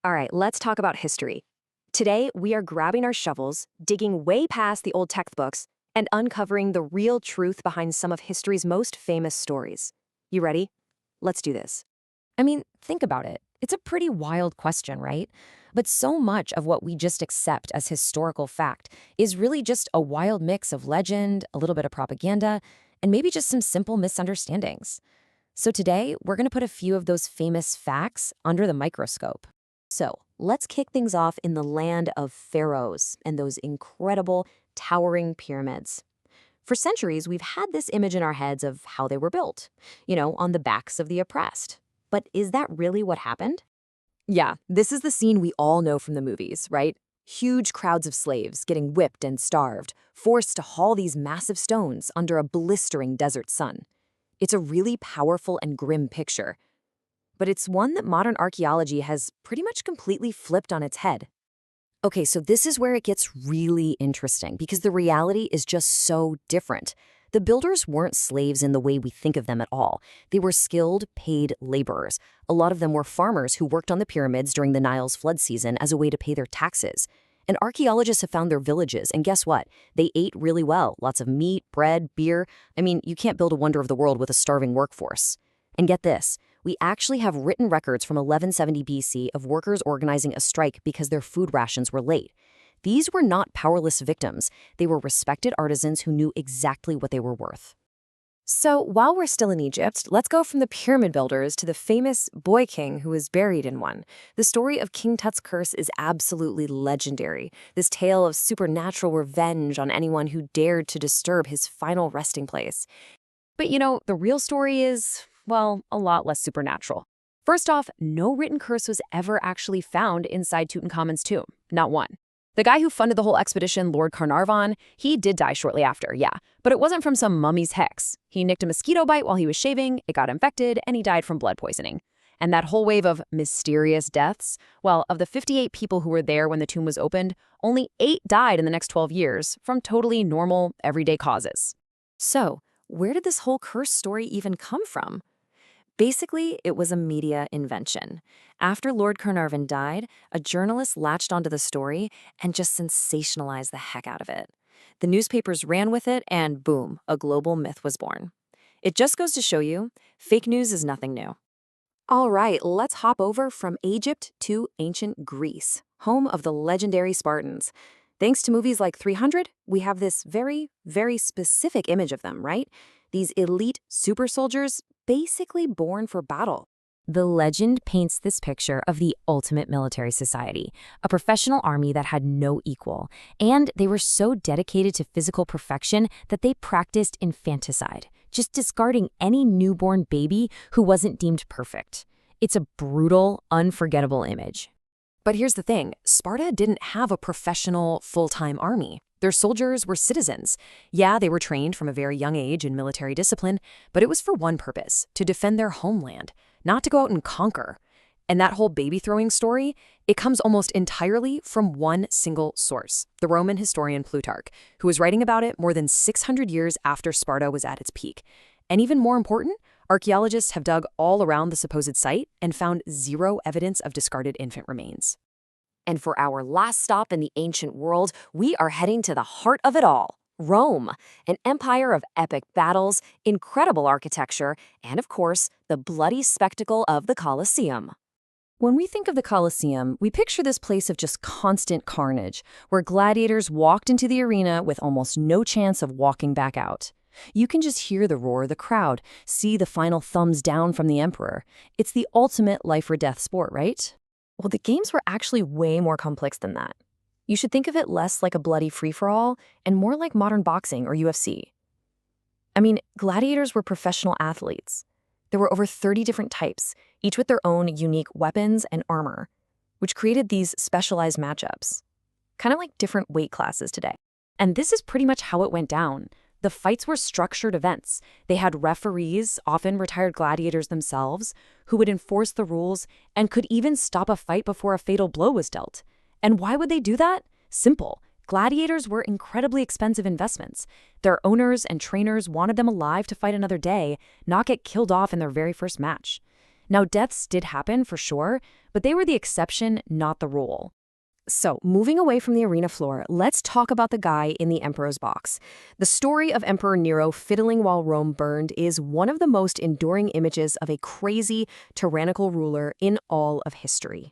All right, let's talk about history. Today, we are grabbing our shovels, digging way past the old textbooks, and uncovering the real truth behind some of history's most famous stories. You ready? Let's do this. I mean, think about it. It's a pretty wild question, right? But so much of what we just accept as historical fact is really just a wild mix of legend, a little bit of propaganda, and maybe just some simple misunderstandings. So today, we're going to put a few of those famous facts under the microscope. So, let's kick things off in the land of pharaohs and those incredible, towering pyramids. For centuries, we've had this image in our heads of how they were built, on the backs of the oppressed. But is that really what happened? Yeah, this is the scene we all know from the movies, right? Huge crowds of slaves getting whipped and starved, forced to haul these massive stones under a blistering desert sun. It's a really powerful and grim picture, but it's one that modern archaeology has pretty much completely flipped on its head. Okay, so this is where it gets really interesting because the reality is just so different. The builders weren't slaves in the way we think of them at all. They were skilled, paid laborers. A lot of them were farmers who worked on the pyramids during the Nile's flood season as a way to pay their taxes. And archaeologists have found their villages, and guess what? They ate really well. Lots of meat, bread, beer. I mean, you can't build a wonder of the world with a starving workforce. And get this, we actually have written records from 1170 BC of workers organizing a strike because their food rations were late. These were not powerless victims. They were respected artisans who knew exactly what they were worth. So while we're still in Egypt, let's go from the pyramid builders to the famous boy king who was buried in one. The story of King Tut's curse is absolutely legendary. This tale of supernatural revenge on anyone who dared to disturb his final resting place. But the real story is, well, a lot less supernatural. First off, no written curse was ever actually found inside Tutankhamun's tomb. Not one. The guy who funded the whole expedition, Lord Carnarvon, he did die shortly after, yeah. But it wasn't from some mummy's hex. He nicked a mosquito bite while he was shaving, it got infected, and he died from blood poisoning. And that whole wave of mysterious deaths, well, of the 58 people who were there when the tomb was opened, only 8 died in the next 12 years from totally normal, everyday causes. So, where did this whole curse story even come from? Basically, it was a media invention. After Lord Carnarvon died, a journalist latched onto the story and just sensationalized the heck out of it. The newspapers ran with it, and boom, a global myth was born. It just goes to show you, fake news is nothing new. All right, let's hop over from Egypt to ancient Greece, home of the legendary Spartans. Thanks to movies like 300, we have this very, very specific image of them, right? These elite super soldiers basically born for battle. The legend paints this picture of the ultimate military society, a professional army that had no equal, and they were so dedicated to physical perfection that they practiced infanticide, just discarding any newborn baby who wasn't deemed perfect. It's a brutal, unforgettable image. But here's the thing, Sparta didn't have a professional, full-time army. Their soldiers were citizens. Yeah, they were trained from a very young age in military discipline, but it was for one purpose, to defend their homeland, not to go out and conquer. And that whole baby-throwing story, it comes almost entirely from one single source, the Roman historian Plutarch, who was writing about it more than 600 years after Sparta was at its peak. And even more important, archaeologists have dug all around the supposed site and found zero evidence of discarded infant remains. And for our last stop in the ancient world, we are heading to the heart of it all, Rome, an empire of epic battles, incredible architecture, and of course, the bloody spectacle of the Colosseum. When we think of the Colosseum, we picture this place of just constant carnage, where gladiators walked into the arena with almost no chance of walking back out. You can just hear the roar of the crowd, see the final thumbs down from the emperor. It's the ultimate life-or-death sport, right? Well, the games were actually way more complex than that. You should think of it less like a bloody free-for-all and more like modern boxing or UFC. I mean, gladiators were professional athletes. There were over 30 different types, each with their own unique weapons and armor, which created these specialized matchups, kind of like different weight classes today. And this is pretty much how it went down. The fights were structured events. They had referees, often retired gladiators themselves, who would enforce the rules and could even stop a fight before a fatal blow was dealt. And why would they do that? Simple. Gladiators were incredibly expensive investments. Their owners and trainers wanted them alive to fight another day, not get killed off in their very first match. Now, deaths did happen for sure, but they were the exception, not the rule. So, moving away from the arena floor, let's talk about the guy in the emperor's box. The story of Emperor Nero fiddling while Rome burned is one of the most enduring images of a crazy, tyrannical ruler in all of history.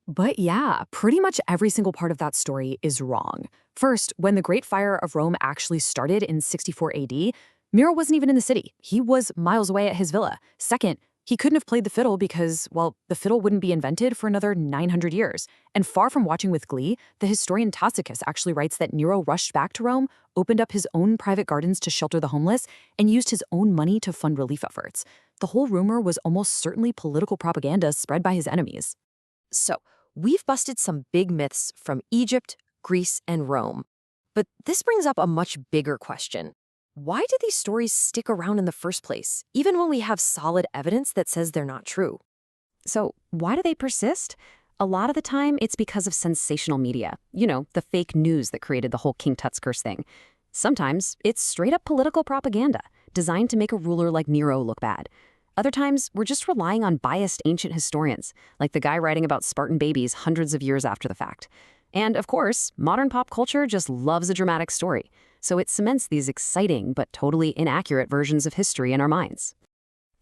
But yeah, pretty much every single part of that story is wrong. First, when the Great Fire of Rome actually started in 64 AD, Nero wasn't even in the city. He was miles away at his villa. Second, he couldn't have played the fiddle because, well, the fiddle wouldn't be invented for another 900 years. And far from watching with glee, the historian Tacitus actually writes that Nero rushed back to Rome, opened up his own private gardens to shelter the homeless, and used his own money to fund relief efforts. The whole rumor was almost certainly political propaganda spread by his enemies. So, we've busted some big myths from Egypt, Greece, and Rome. But this brings up a much bigger question. Why do these stories stick around in the first place, even when we have solid evidence that says they're not true? So, why do they persist? A lot of the time, it's because of sensational media. You know, the fake news that created the whole King Tut's curse thing. Sometimes, it's straight-up political propaganda, designed to make a ruler like Nero look bad. Other times, we're just relying on biased ancient historians, like the guy writing about Spartan babies hundreds of years after the fact. And, of course, modern pop culture just loves a dramatic story, so it cements these exciting but totally inaccurate versions of history in our minds.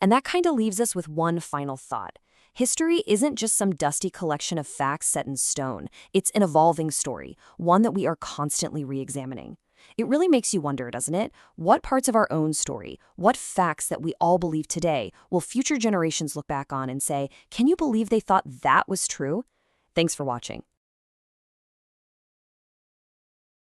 And that kind of leaves us with one final thought. History isn't just some dusty collection of facts set in stone. It's an evolving story, one that we are constantly re-examining. It really makes you wonder, doesn't it? What parts of our own story, what facts that we all believe today, will future generations look back on and say, can you believe they thought that was true? Thanks for watching.